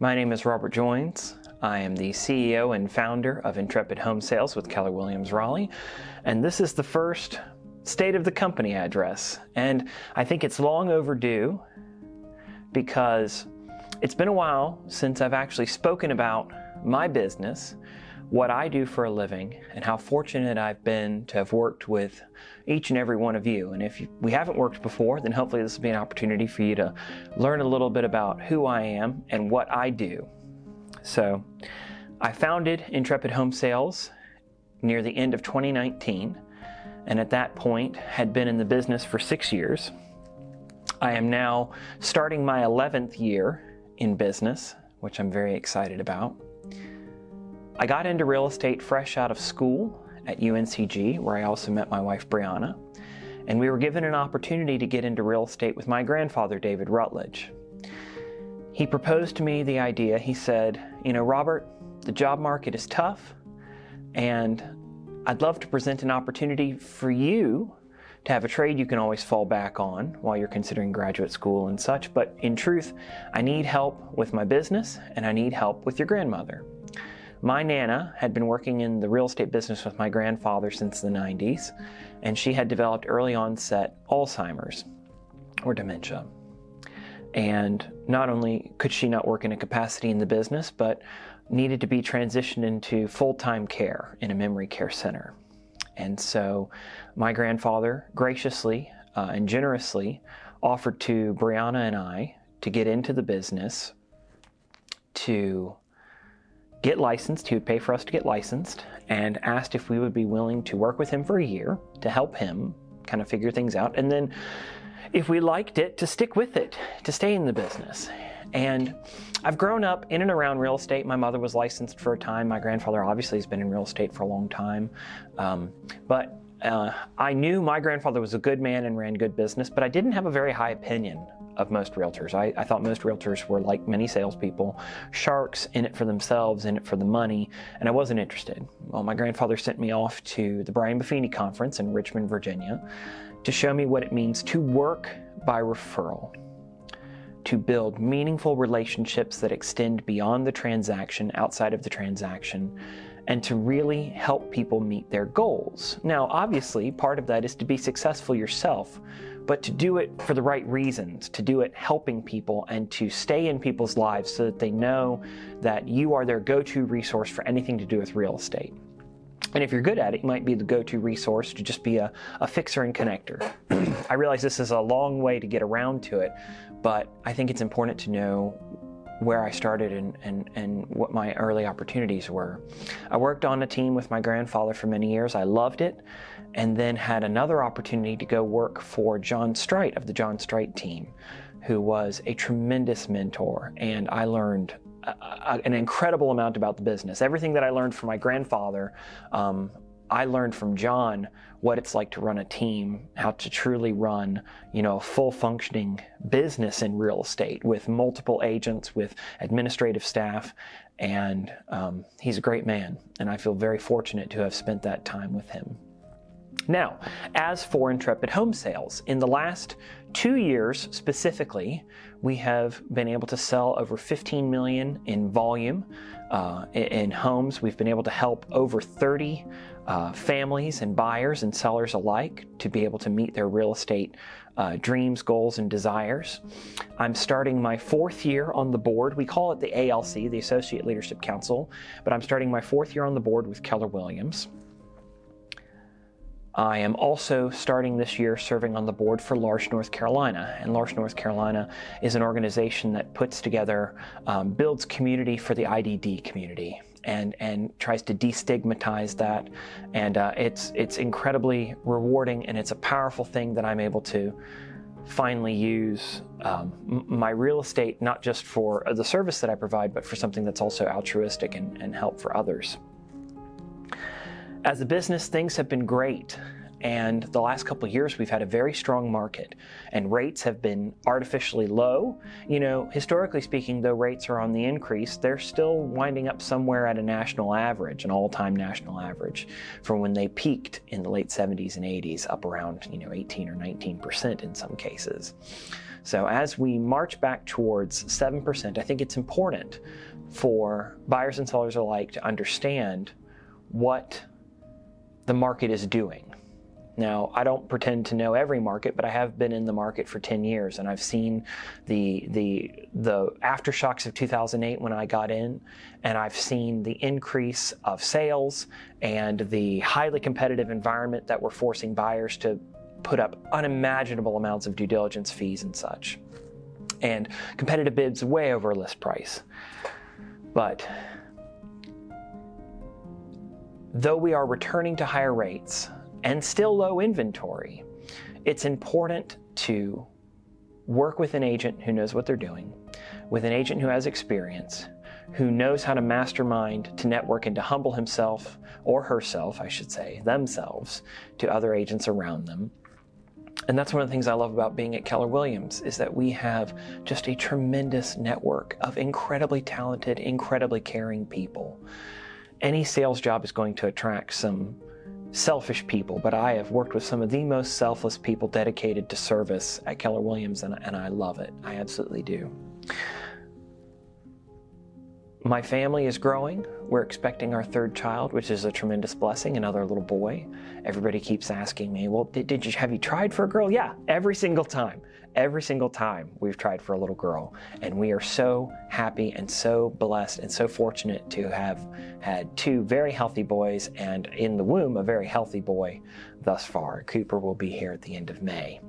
My name is Robert Joines. I am the CEO and founder of Intrepid Home Sales with Keller Williams Raleigh, and this is the first State of the Company address. And I think it's long overdue because it's been a while since I've actually spoken about my business, what I do for a living, and how fortunate I've been to have worked with each and every one of you. And if we haven't worked before, then hopefully this will be an opportunity for you to learn a little bit about who I am and what I do. So I founded Intrepid Home Sales near the end of 2019, and at that point had been in the business for 6 years. I am now starting my 11th year in business, which I'm very excited about. I got into real estate fresh out of school at UNCG, where I also met my wife Brianna, and we were given an opportunity to get into real estate with my grandfather, David Rutledge. He proposed to me the idea. He said, Robert, the job market is tough, and I'd love to present an opportunity for you to have a trade you can always fall back on while you're considering graduate school and such, but in truth, I need help with my business, and I need help with your grandmother. My Nana had been working in the real estate business with my grandfather since the 90s, and she had developed early onset Alzheimer's or dementia. And not only could she not work in a capacity in the business, but needed to be transitioned into full-time care in a memory care center. And so my grandfather graciously and generously offered to Brianna and I to get into the business, to get licensed. He would pay for us to get licensed, and asked if we would be willing to work with him for a year to help him kind of figure things out, and then if we liked it, to stick with it, to stay in the business. And I've grown up in and around real estate. My mother was licensed for a time. My grandfather obviously has been in real estate for a long time. But I knew my grandfather was a good man and ran good business, but I didn't have a very high opinion of most realtors. I thought most realtors were like many salespeople, sharks, in it for themselves, in it for the money, and I wasn't interested. Well, my grandfather sent me off to the Brian Buffini conference in Richmond, Virginia, to show me what it means to work by referral, to build meaningful relationships that extend beyond the transaction, outside of the transaction, and to really help people meet their goals. Now, obviously, part of that is to be successful yourself, but to do it for the right reasons, to do it helping people, and to stay in people's lives so that they know that you are their go-to resource for anything to do with real estate. And if you're good at it, you might be the go-to resource to just be a fixer and connector. I realize this is a long way to get around to it, but I think it's important to know where I started and what my early opportunities were. I worked on a team with my grandfather for many years. I loved it, and then had another opportunity to go work for John Strite of the John Strite team, who was a tremendous mentor, and I learned an incredible amount about the business. Everything that I learned from my grandfather, I learned from John what it's like to run a team, how to truly run, a full functioning business in real estate with multiple agents, with administrative staff, and he's a great man, and I feel very fortunate to have spent that time with him. Now, as for Intrepid Home Sales, in the last 2 years specifically, we have been able to sell over 15 million in volume in homes. We've been able to help over 30 families and buyers and sellers alike to be able to meet their real estate dreams, goals, and desires. I'm starting my 4th year on the board. We call it the ALC, the Associate Leadership Council, but I'm starting my 4th year on the board with Keller Williams. I am also starting this year serving on the board for L'Arche, North Carolina. And L'Arche, North Carolina is an organization that puts together, builds community for the IDD community, and tries to destigmatize that. And it's incredibly rewarding, and it's a powerful thing that I'm able to finally use my real estate, not just for the service that I provide, but for something that's also altruistic and help for others. As a business, things have been great, and the last couple of years we've had a very strong market, and rates have been artificially low. Historically speaking, though rates are on the increase, they're still winding up somewhere at a national average, an all-time national average, from when they peaked in the late 70s and 80s, up around 18 or 19% in some cases. So as we march back towards 7%, I think it's important for buyers and sellers alike to understand what the market is doing. Now, I don't pretend to know every market, but I have been in the market for 10 years, and I've seen the aftershocks of 2008 when I got in, and I've seen the increase of sales and the highly competitive environment that we're forcing buyers to put up unimaginable amounts of due diligence fees and such, and competitive bids way over list price. But though we are returning to higher rates and still low inventory, it's important to work with an agent who knows what they're doing, with an agent who has experience, who knows how to mastermind, to network, and to humble himself, or herself, I should say, themselves, to other agents around them. And that's one of the things I love about being at Keller Williams, is that we have just a tremendous network of incredibly talented, incredibly caring people. Any sales job is going to attract some selfish people, but I have worked with some of the most selfless people dedicated to service at Keller Williams, and I love it. I absolutely do. My family is growing. We're expecting our third child, which is a tremendous blessing, another little boy. Everybody keeps asking me, well, have you tried for a girl? Yeah, every single time. Every single time we've tried for a little girl. And we are so happy and so blessed and so fortunate to have had two very healthy boys, and in the womb, a very healthy boy thus far. Cooper will be here at the end of May.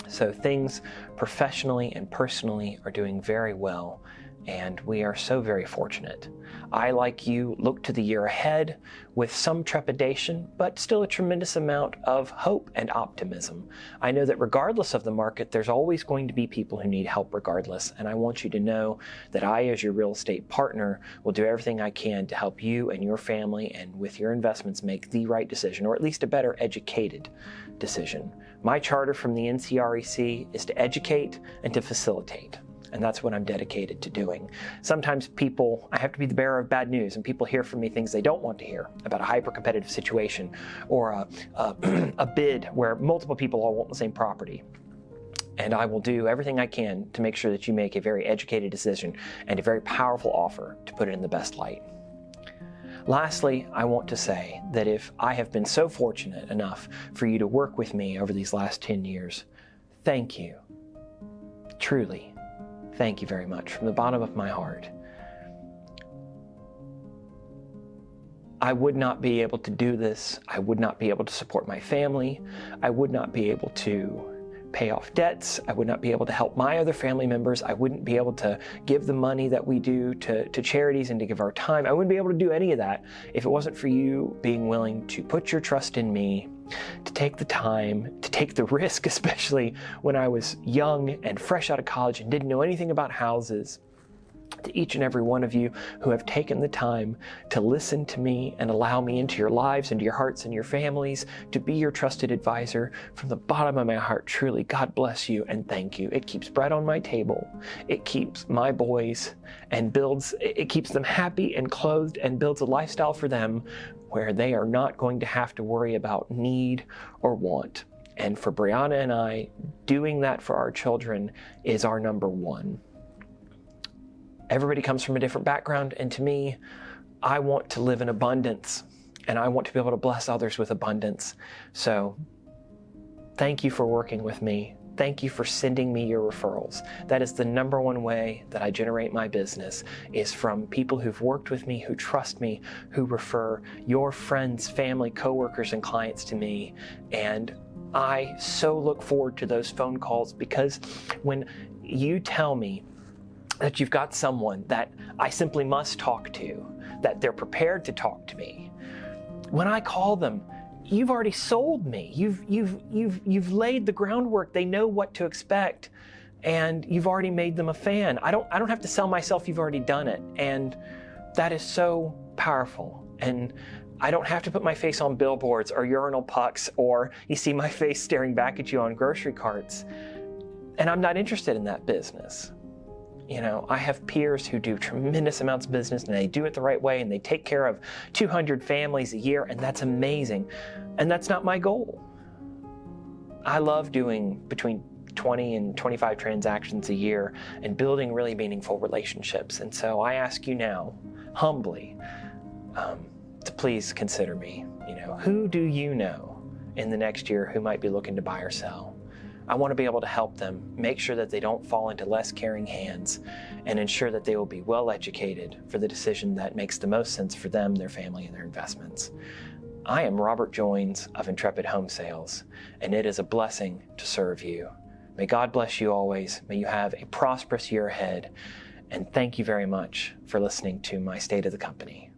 So things professionally and personally are doing very well, and we are so very fortunate. I, like you, look to the year ahead with some trepidation, but still a tremendous amount of hope and optimism. I know that regardless of the market, there's always going to be people who need help regardless, and I want you to know that I, as your real estate partner, will do everything I can to help you and your family and with your investments make the right decision, or at least a better educated decision. My charter from the NCREC is to educate and to facilitate. And that's what I'm dedicated to doing. Sometimes I have to be the bearer of bad news, and people hear from me things they don't want to hear about a hyper-competitive situation or a bid where multiple people all want the same property. And I will do everything I can to make sure that you make a very educated decision and a very powerful offer to put it in the best light. Lastly, I want to say that if I have been so fortunate enough for you to work with me over these last 10 years, thank you. Truly. Thank you very much from the bottom of my heart. I would not be able to do this. I would not be able to support my family. I would not be able to pay off debts. I would not be able to help my other family members. I wouldn't be able to give the money that we do to charities and to give our time. I wouldn't be able to do any of that if it wasn't for you being willing to put your trust in me, to take the time, to take the risk, especially when I was young and fresh out of college and didn't know anything about houses. To each and every one of you who have taken the time to listen to me and allow me into your lives, into your hearts and your families, to be your trusted advisor, from the bottom of my heart, truly, God bless you and thank you. It keeps bread on my table. It keeps my boys and it keeps them happy and clothed and builds a lifestyle for them where they are not going to have to worry about need or want. And for Brianna and I, doing that for our children is our number one. Everybody comes from a different background, and to me, I want to live in abundance, and I want to be able to bless others with abundance. So thank you for working with me. Thank you for sending me your referrals. That is the number one way that I generate my business, is from people who've worked with me, who trust me, who refer your friends, family, coworkers, and clients to me. And I so look forward to those phone calls, because when you tell me that you've got someone that I simply must talk to, that they're prepared to talk to me, when I call them, you've already sold me. You've laid the groundwork. They know what to expect, and you've already made them a fan. I don't have to sell myself. You've already done it, and that is so powerful. And I don't have to put my face on billboards or urinal pucks, or you see my face staring back at you on grocery carts. And I'm not interested in that business. You know, I have peers who do tremendous amounts of business, and they do it the right way, and they take care of 200 families a year, and that's amazing. And that's not my goal. I love doing between 20 and 25 transactions a year and building really meaningful relationships. And so I ask you now, humbly, to please consider me. Who do you know in the next year who might be looking to buy or sell? I want to be able to help them make sure that they don't fall into less caring hands and ensure that they will be well educated for the decision that makes the most sense for them, their family, and their investments. I am Robert Joines of Intrepid Home Sales, and it is a blessing to serve you. May God bless you always. May you have a prosperous year ahead. And thank you very much for listening to my State of the Company.